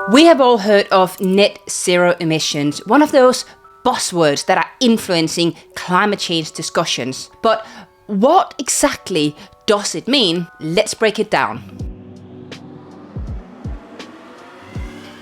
We have all heard of net zero emissions, one of those buzzwords that are influencing climate change discussions. But what exactly does it mean? Let's break it down.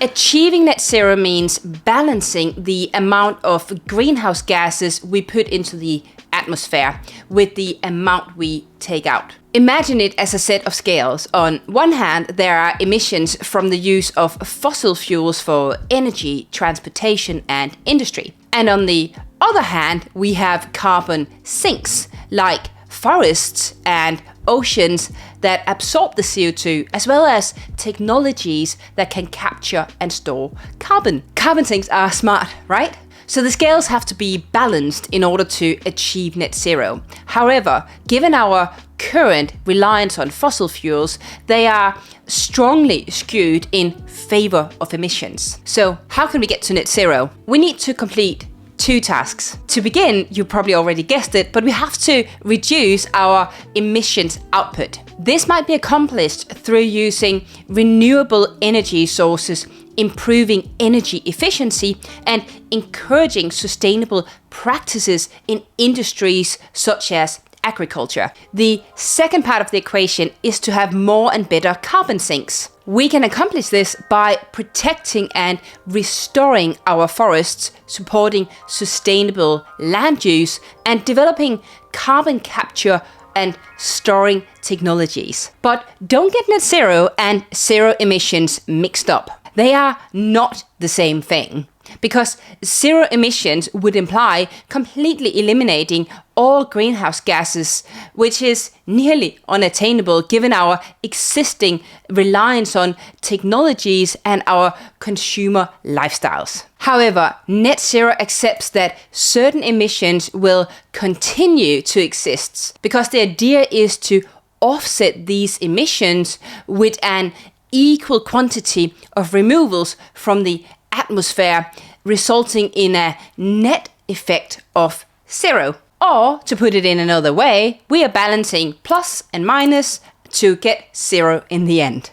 Achieving net zero means balancing the amount of greenhouse gases we put into the atmosphere with the amount we take out. Imagine it as a set of scales. On one hand, there are emissions from the use of fossil fuels for energy, transportation, and industry. And on the other hand, we have carbon sinks like forests and oceans that absorb the CO2, as well as technologies that can capture and store carbon. Carbon sinks are smart, right? So the scales have to be balanced in order to achieve net zero. However, given our current reliance on fossil fuels, they are strongly skewed in favor of emissions. So how can we get to net zero? We need to complete two tasks. To begin, you probably already guessed it, but we have to reduce our emissions output. This might be accomplished through using renewable energy sources, improving energy efficiency, and encouraging sustainable practices in industries such as agriculture. The second part of the equation is to have more and better carbon sinks. We can accomplish this by protecting and restoring our forests, supporting sustainable land use, and developing carbon capture and storing technologies. But don't get net zero and zero emissions mixed up. They are not the same thing, because zero emissions would imply completely eliminating all greenhouse gases, which is nearly unattainable given our existing reliance on technologies and our consumer lifestyles. However, net zero accepts that certain emissions will continue to exist, because the idea is to offset these emissions with an equal quantity of removals from the atmosphere, resulting in a net effect of zero. Or, to put it in another way, we are balancing plus and minus to get zero in the end.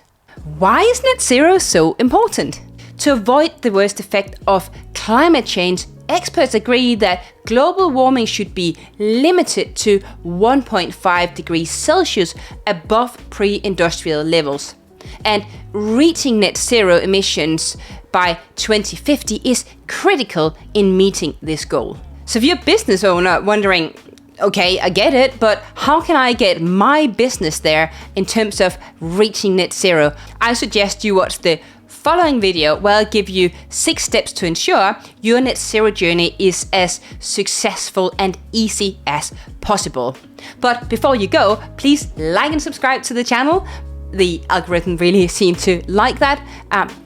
Why is net zero so important? To avoid the worst effect of climate change, experts agree that global warming should be limited to 1.5 degrees Celsius above pre-industrial levels. And reaching net zero emissions by 2050 is critical in meeting this goal. So if you're a business owner wondering, okay, I get it, but how can I get my business there in terms of reaching net zero? I suggest you watch the following video where I'll give you 6 steps to ensure your net zero journey is as successful and easy as possible. But before you go, please like and subscribe to the channel. The algorithm really seemed to like that.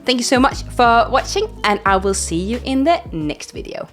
Thank you so much for watching, and I will see you in the next video.